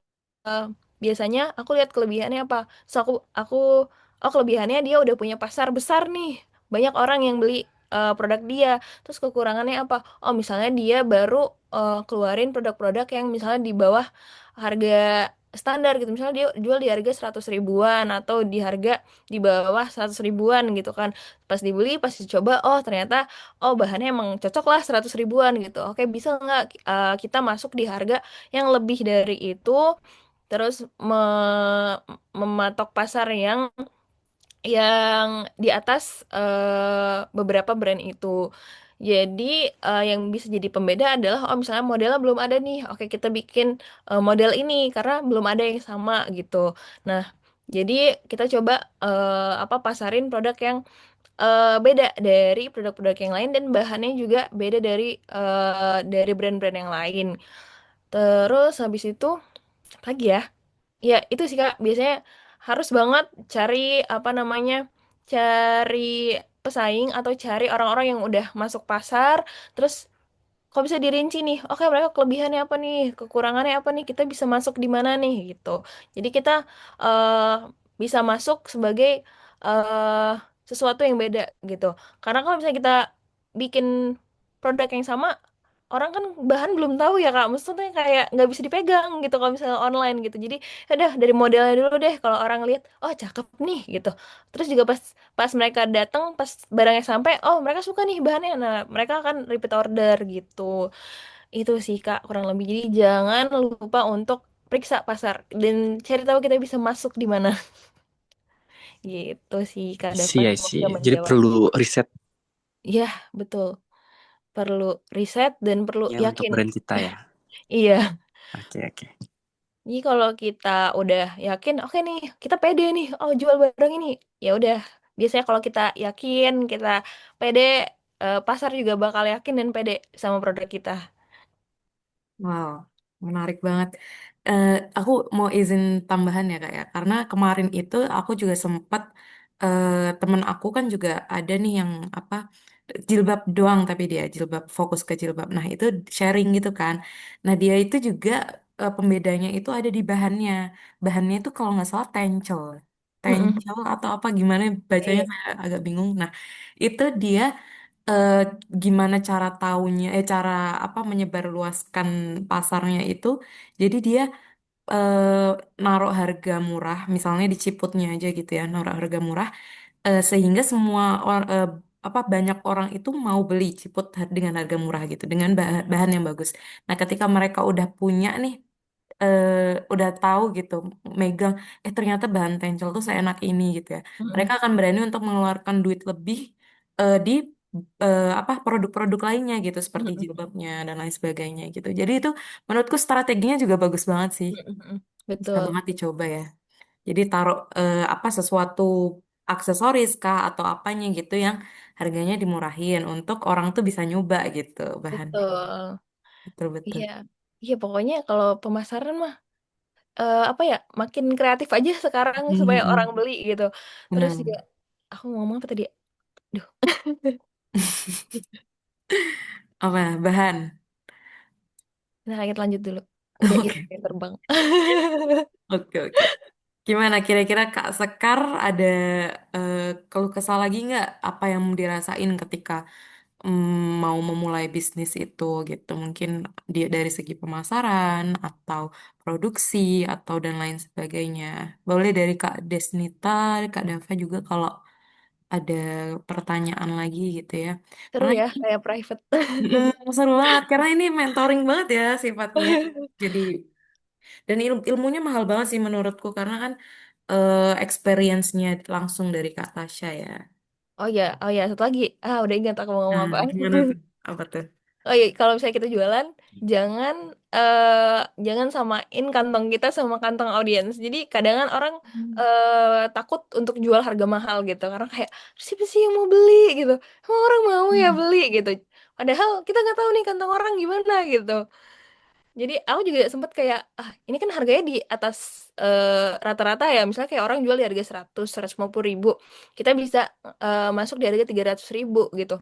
eh, biasanya aku lihat kelebihannya apa. Terus aku oh kelebihannya dia udah punya pasar besar nih. Banyak orang yang beli produk dia. Terus kekurangannya apa? Oh, misalnya dia baru keluarin produk-produk yang misalnya di bawah harga standar gitu. Misalnya dia jual di harga 100 ribuan atau di harga di bawah 100 ribuan gitu kan. Pas dibeli, pas dicoba, oh ternyata oh bahannya emang cocok lah 100 ribuan gitu. Oke, bisa nggak kita masuk di harga yang lebih dari itu, terus mematok pasar yang di atas beberapa brand itu. Jadi yang bisa jadi pembeda adalah oh misalnya modelnya belum ada nih. Oke, kita bikin model ini karena belum ada yang sama gitu. Nah, jadi kita coba pasarin produk yang beda dari produk-produk yang lain dan bahannya juga beda dari brand-brand yang lain. Terus habis itu apa lagi ya? Ya, itu sih Kak, biasanya harus banget cari apa namanya? Cari pesaing atau cari orang-orang yang udah masuk pasar, terus kok bisa dirinci nih. Oke, mereka kelebihannya apa nih? Kekurangannya apa nih? Kita bisa masuk di mana nih gitu. Jadi kita eh bisa masuk sebagai eh sesuatu yang beda gitu. Karena kalau misalnya kita bikin produk yang sama, orang kan bahan belum tahu ya Kak, maksudnya kayak nggak bisa dipegang gitu kalau misalnya online gitu. Jadi ya udah dari modelnya dulu deh, kalau orang lihat oh cakep nih gitu. Terus juga pas pas mereka datang, pas barangnya sampai, oh mereka suka nih bahannya, nah mereka akan repeat order gitu. Itu sih Kak kurang lebih. Jadi jangan lupa untuk periksa pasar dan cari tahu kita bisa masuk di mana. Gitu sih Kak Dava, I semoga see. Jadi menjawab. perlu riset Iya, betul. Perlu riset dan perlu ya untuk yakin. brand kita ya. Iya. Oke, oke. Jadi kalau kita udah yakin, oke nih, kita pede nih, oh jual barang ini, ya udah. Biasanya kalau kita yakin, kita pede, pasar juga bakal yakin dan pede sama produk kita. Wow, menarik banget. Eh, aku mau izin tambahan ya kak ya, karena kemarin itu aku juga sempat temen aku kan juga ada nih yang apa jilbab doang tapi dia jilbab fokus ke jilbab. Nah itu sharing gitu kan. Nah dia itu juga pembedanya itu ada di bahannya. Bahannya itu kalau nggak salah tencel, Mm-mm. tencel atau apa gimana bacanya Iya. saya agak bingung. Nah itu dia eh, gimana cara taunya cara apa menyebarluaskan pasarnya itu jadi dia naruh harga murah misalnya di Ciputnya aja gitu ya naruh harga murah sehingga semua apa banyak orang itu mau beli Ciput dengan harga murah gitu dengan bahan yang bagus. Nah ketika mereka udah punya nih eh, udah tahu gitu megang ternyata bahan tencel tuh seenak ini gitu ya mereka Mm-mm. akan berani untuk mengeluarkan duit lebih di apa produk-produk lainnya gitu seperti Mm-mm. jilbabnya dan lain sebagainya gitu jadi itu menurutku strateginya juga bagus banget sih Mm-mm. bisa Betul. banget dicoba ya jadi taruh apa sesuatu aksesoris kah atau apanya gitu yang harganya dimurahin untuk orang tuh bisa nyoba gitu bahannya Betul. betul betul. Iya. Iya, pokoknya kalau pemasaran mah apa ya, makin kreatif aja sekarang supaya orang beli gitu. Terus Benar. juga aku ngomong apa tadi? Duh, Apa bahan? nah kita lanjut dulu. Udah hilang Oke, yang terbang. oke, oke. Gimana kira-kira Kak Sekar ada eh, keluh kesah lagi nggak apa yang dirasain ketika mau memulai bisnis itu gitu? Mungkin dia dari segi pemasaran atau produksi atau dan lain sebagainya. Boleh dari Kak Desnita, Kak Dava juga kalau ada pertanyaan lagi gitu ya. Seru Karena ya, kayak private. seru banget karena ini mentoring banget ya sifatnya. Jadi dan ilmunya mahal banget sih menurutku karena kan experience-nya langsung dari Kak Tasya ya. Oh ya, satu lagi. Ah, udah ingat aku mau ngomong Nah, apa. gimana tuh? Apa tuh? Oh iya, kalau misalnya kita jualan, jangan jangan samain kantong kita sama kantong audiens. Jadi kadang kan orang takut untuk jual harga mahal gitu, karena kayak siapa sih yang mau beli gitu, emang orang mau ya Hmm. beli gitu. Padahal kita nggak tahu nih kantong orang gimana gitu. Jadi aku juga sempet kayak, ah ini kan harganya di atas rata-rata ya, misalnya kayak orang jual di harga 100, 150 ribu, kita bisa masuk di harga 300 ribu gitu.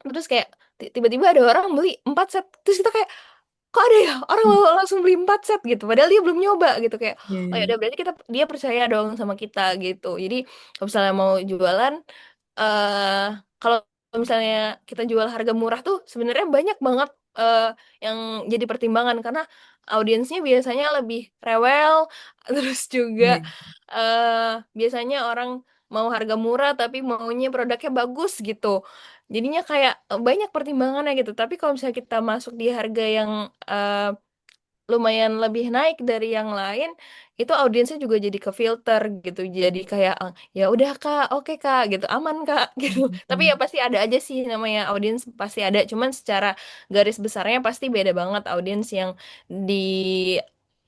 Terus kayak tiba-tiba ada orang beli 4 set, terus kita kayak kok ada ya orang mau langsung beli 4 set gitu, padahal dia belum nyoba gitu. Kayak Iya, oh iya. ya udah, berarti dia percaya dong sama kita gitu. Jadi kalau misalnya mau jualan, eh kalau misalnya kita jual harga murah tuh sebenarnya banyak banget eh, yang jadi pertimbangan, karena audiensnya biasanya lebih rewel. Terus juga Iya. biasanya orang mau harga murah tapi maunya produknya bagus gitu. Jadinya kayak banyak pertimbangannya gitu. Tapi kalau misalnya kita masuk di harga yang eh, lumayan lebih naik dari yang lain, itu audiensnya juga jadi ke filter gitu. Jadi kayak ya udah kak, oke kak gitu, aman kak gitu. Tapi ya Hmm. pasti ada aja sih namanya audiens, pasti ada. Cuman secara garis besarnya pasti beda banget audiens yang di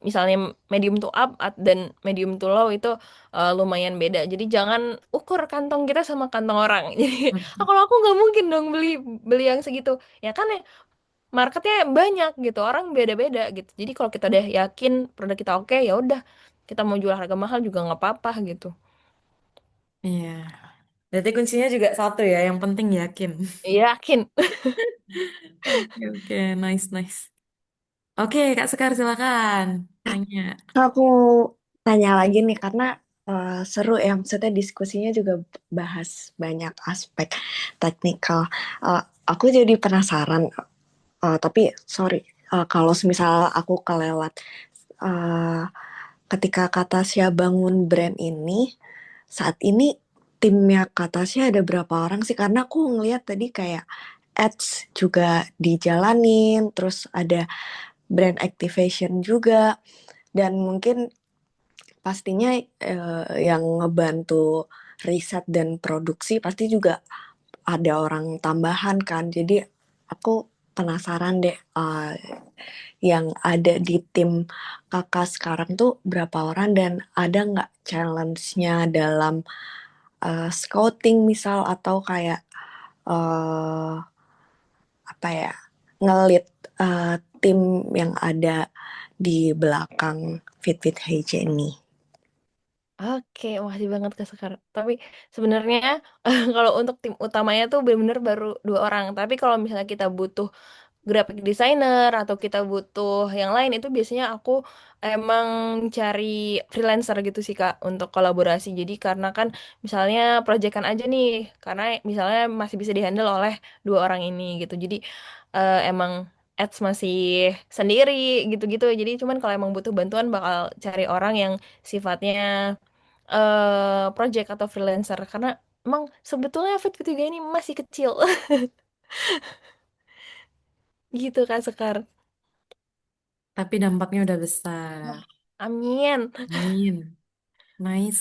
misalnya medium to up dan medium to low itu lumayan beda. Jadi jangan ukur kantong kita sama kantong orang. Jadi kalau aku nggak mungkin dong beli beli yang segitu. Ya kan ya, marketnya banyak gitu, orang beda-beda gitu. Jadi kalau kita udah yakin produk kita oke, ya udah kita mau jual harga mahal juga nggak apa-apa gitu. Iya. Berarti kuncinya juga satu ya, yang penting yakin. Yakin. Oke, oke, nice, nice. Oke, Kak Sekar silakan tanya. Aku mau tanya lagi nih karena seru ya, maksudnya diskusinya juga bahas banyak aspek teknikal. Aku jadi penasaran, Tapi sorry, kalau misal aku kelewat, uh, ketika Kak Tasya bangun brand ini, saat ini timnya Kak Tasya ada berapa orang sih? Karena aku ngeliat tadi kayak ads juga dijalanin, terus ada brand activation juga, dan mungkin pastinya yang ngebantu riset dan produksi pasti juga ada orang tambahan kan. Jadi aku penasaran deh, yang ada di tim kakak sekarang tuh berapa orang, dan ada nggak challenge-nya dalam scouting misal, atau kayak eh apa ya, ngelit tim yang ada di belakang Fit Fit HJ ini. Oke, makasih banget Kak Sekar. Tapi sebenarnya kalau untuk tim utamanya tuh benar-benar baru 2 orang. Tapi kalau misalnya kita butuh graphic designer atau kita butuh yang lain itu biasanya aku emang cari freelancer gitu sih Kak untuk kolaborasi. Jadi karena kan misalnya proyekan aja nih, karena misalnya masih bisa dihandle oleh 2 orang ini gitu. Jadi emang ads masih sendiri gitu-gitu. Jadi cuman kalau emang butuh bantuan bakal cari orang yang sifatnya project atau freelancer karena emang sebetulnya Fit Fit juga ini masih kecil gitu Kak Sekar. Tapi dampaknya udah besar. Amin. Amin. Nice.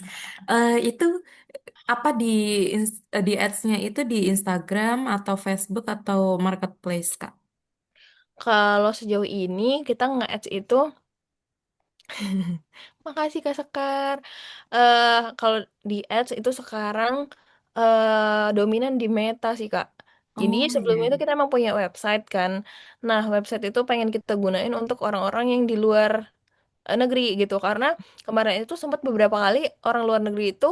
Itu apa di ads-nya itu di Instagram atau Facebook atau Marketplace, Kak? Kalau sejauh ini kita nge-ads itu, makasih Kak Sekar. Kalau di ads itu sekarang dominan di Meta sih Kak. Jadi Oh iya, sebelumnya itu iya. kita emang punya website kan. Nah, website itu pengen kita gunain untuk orang-orang yang di luar negeri gitu karena kemarin itu sempat beberapa kali orang luar negeri itu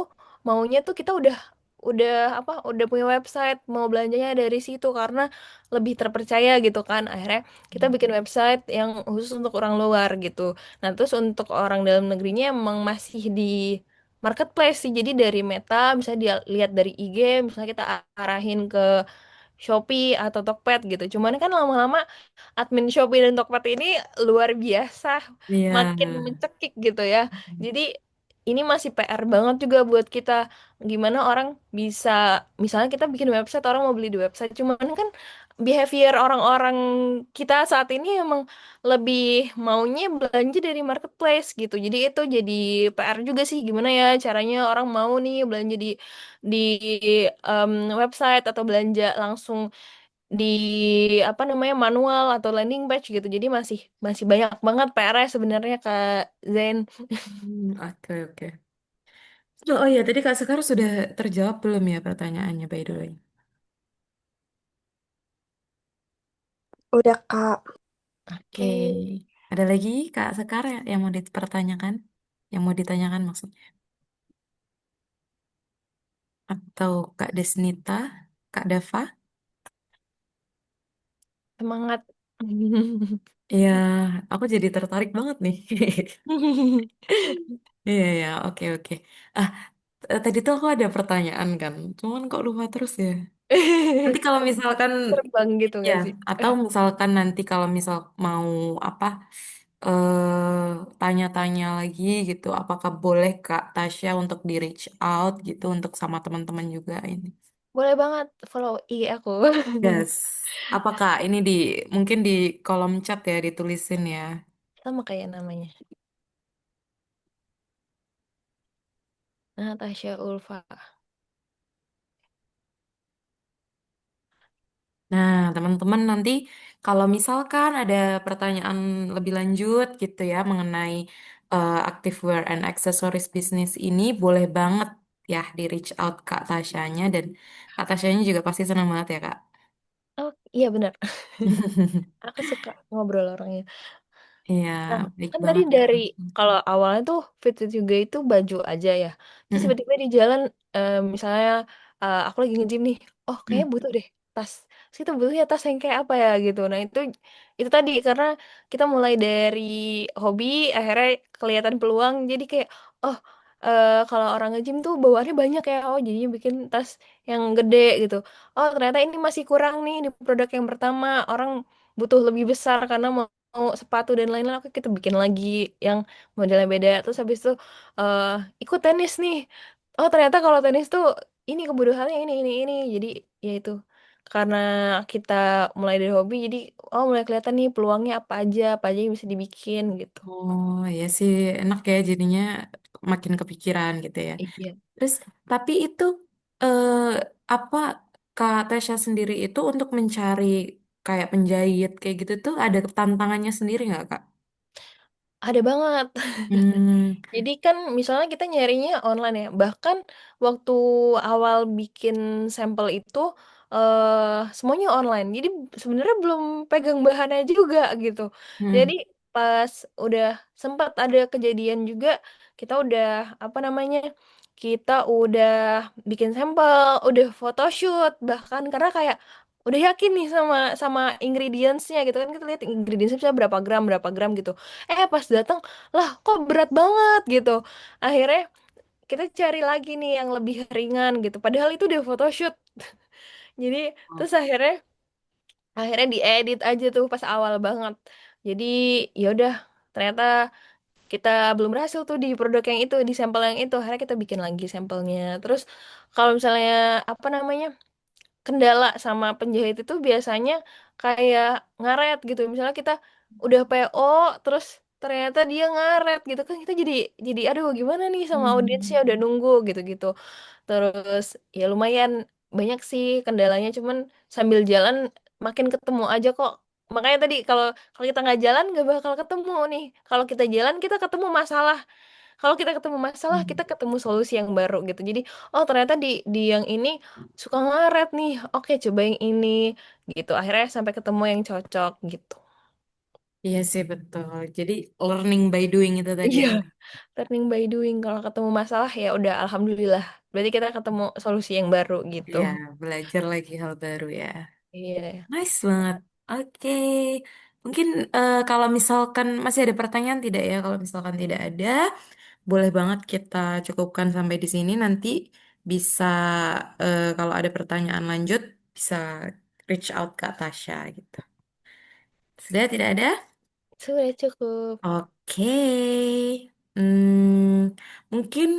maunya tuh kita udah apa udah punya website mau belanjanya dari situ karena lebih terpercaya gitu kan akhirnya kita bikin website yang khusus untuk orang luar gitu. Nah terus untuk orang dalam negerinya emang masih di marketplace sih jadi dari Meta misalnya dia lihat dari IG misalnya kita arahin ke Shopee atau Tokped gitu cuman kan lama-lama admin Shopee dan Tokped ini luar biasa, Iya. makin mencekik gitu ya. Jadi ini masih PR banget juga buat kita. Gimana orang bisa, misalnya kita bikin website, orang mau beli di website, cuman kan behavior orang-orang kita saat ini emang lebih maunya belanja dari marketplace gitu. Jadi itu jadi PR juga sih, gimana ya caranya orang mau nih belanja di em, website atau belanja langsung di apa namanya manual atau landing page gitu. Jadi masih masih banyak banget PR sebenarnya Kak Zain. Oke, oke. Oh iya, tadi Kak Sekar sudah terjawab belum ya pertanyaannya, by the way? Udah Kak. Oke. Oke. Ada lagi Kak Sekar yang mau dipertanyakan? Yang mau ditanyakan maksudnya? Atau Kak Desnita? Kak Dava? Semangat. Iya, aku jadi tertarik banget nih. Iya, ya, oke, oke. Ah, tadi tuh aku ada pertanyaan kan, cuman kok lupa terus ya. Nanti kalau misalkan, Terbang gitu ya, gak sih? atau misalkan nanti kalau misal mau apa, tanya-tanya lagi gitu, apakah boleh Kak Tasya untuk di reach out gitu untuk sama teman-teman juga ini? Boleh banget follow IG aku. Yes. Apakah ini mungkin di kolom chat ya ditulisin ya? Sama kayak namanya. Natasha Ulfa. Nah, teman-teman nanti kalau misalkan ada pertanyaan lebih lanjut gitu ya mengenai activewear and accessories bisnis ini, boleh banget ya di reach out Kak Tasyanya dan Kak Tasyanya juga pasti senang banget ya Kak. Oh iya benar. Aku suka ngobrol orangnya. Iya, Nah, baik kan tadi banget ya. dari kalau awalnya tuh fit juga itu baju aja ya. Terus Mm-mm. tiba-tiba di jalan misalnya aku lagi nge-gym nih. Oh, kayaknya Mm. butuh deh tas. Terus kita butuhnya tas yang kayak apa ya gitu. Nah, itu tadi karena kita mulai dari hobi akhirnya kelihatan peluang jadi kayak oh kalau orang nge-gym tuh bawaannya banyak ya. Oh, jadinya bikin tas yang gede gitu. Oh, ternyata ini masih kurang nih di produk yang pertama. Orang butuh lebih besar karena mau sepatu dan lain-lain, oke kita bikin lagi yang modelnya beda. Terus habis itu eh ikut tenis nih, oh ternyata kalau tenis tuh ini kebutuhannya ini, jadi ya itu karena kita mulai dari hobi, jadi oh mulai kelihatan nih peluangnya apa aja yang bisa dibikin gitu. Oh ya sih enak ya jadinya makin kepikiran gitu ya. Iya. Terus tapi itu eh, apa Kak Tasya sendiri itu untuk mencari kayak penjahit kayak gitu tuh ada tantangannya sendiri nggak Kak? Ada banget. Hmm, Jadi kan misalnya kita nyarinya online ya. Bahkan waktu awal bikin sampel itu semuanya online. Jadi sebenarnya belum pegang bahannya juga gitu. Jadi hmm, pas udah sempat ada kejadian juga, kita udah apa namanya? Kita udah bikin sampel, udah photoshoot bahkan karena kayak udah yakin nih sama ingredientsnya gitu kan, kita lihat ingredientsnya berapa gram gitu. Pas datang lah kok berat banget gitu, akhirnya kita cari lagi nih yang lebih ringan gitu padahal itu udah photoshoot. Jadi terus akhirnya diedit aja tuh pas awal banget, jadi ya udah ternyata kita belum berhasil tuh di produk yang itu, di sampel yang itu, akhirnya kita bikin lagi sampelnya. Terus kalau misalnya apa namanya kendala sama penjahit itu biasanya kayak ngaret gitu. Misalnya kita udah PO terus ternyata dia ngaret gitu kan, kita jadi aduh gimana nih sama audiensnya udah hmm. nunggu gitu-gitu. Terus ya lumayan banyak sih kendalanya, cuman sambil jalan makin ketemu aja kok. Makanya tadi kalau kalau kita nggak jalan nggak bakal ketemu nih. Kalau kita jalan kita ketemu masalah. Kalau kita ketemu masalah, kita ketemu solusi yang baru gitu. Jadi, oh ternyata di yang ini suka ngaret nih. Oke, coba yang ini gitu. Akhirnya sampai ketemu yang cocok gitu. Iya sih betul. Jadi learning by doing itu tadi ya. Iya, learning by doing. Kalau ketemu masalah ya udah alhamdulillah. Berarti kita ketemu solusi yang baru gitu. Iya, belajar lagi hal baru ya. Iya. Nice banget. Oke. Mungkin kalau misalkan masih ada pertanyaan tidak ya? Kalau misalkan tidak ada, boleh banget kita cukupkan sampai di sini. Nanti bisa kalau ada pertanyaan lanjut bisa reach out ke Tasya gitu. Sudah tidak ada? Sudah cukup. Oke. Mungkin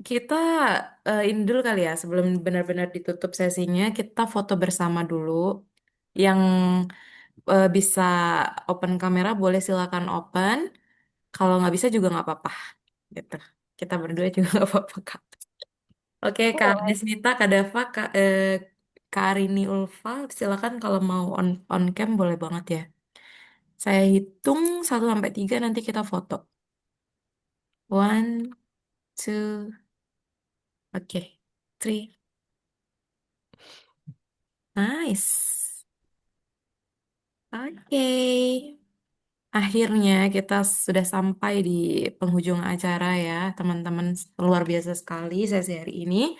kita ini dulu kali ya, sebelum benar-benar ditutup sesinya, kita foto bersama dulu. Yang bisa open kamera boleh silakan open. Kalau nggak bisa juga nggak apa-apa, gitu. Kita berdua juga nggak apa-apa, Kak. Oke, Kak Boleh. Desnita, Kak Dava, Kak Arini Ulfa, silakan kalau mau on cam boleh banget ya. Saya hitung 1 sampai 3 nanti kita foto. One, two, oke. Three. Nice. Oke. Akhirnya kita sudah sampai di penghujung acara ya, teman-teman. Luar biasa sekali sesi hari ini.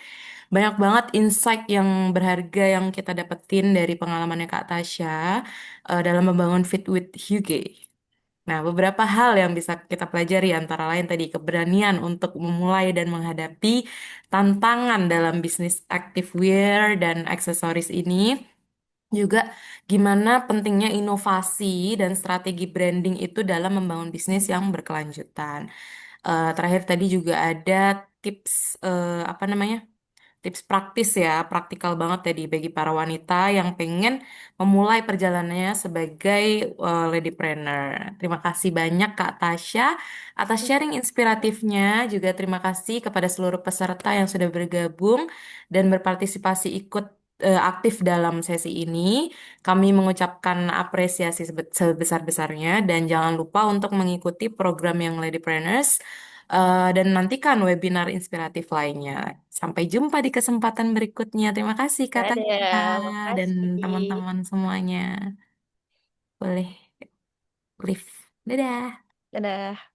Banyak banget insight yang berharga yang kita dapetin dari pengalamannya Kak Tasya dalam membangun Fit with Huge. Nah, beberapa hal yang bisa kita pelajari antara lain tadi keberanian untuk memulai dan menghadapi tantangan dalam bisnis activewear dan aksesoris ini. Juga gimana pentingnya inovasi dan strategi branding itu dalam membangun bisnis yang berkelanjutan. Terakhir tadi juga ada tips apa namanya? Tips praktis ya, praktikal banget tadi bagi para wanita yang pengen memulai perjalanannya sebagai ladypreneur. Terima kasih banyak Kak Tasya atas sharing inspiratifnya. Juga terima kasih kepada seluruh peserta yang sudah bergabung dan berpartisipasi ikut aktif dalam sesi ini. Kami mengucapkan apresiasi sebesar-besarnya dan jangan lupa untuk mengikuti program yang Ladypreneurs dan nantikan webinar inspiratif lainnya. Sampai jumpa di kesempatan berikutnya. Terima kasih Kak Tasya Dadah, dan makasih. teman-teman semuanya. Boleh live. Dadah. Dadah.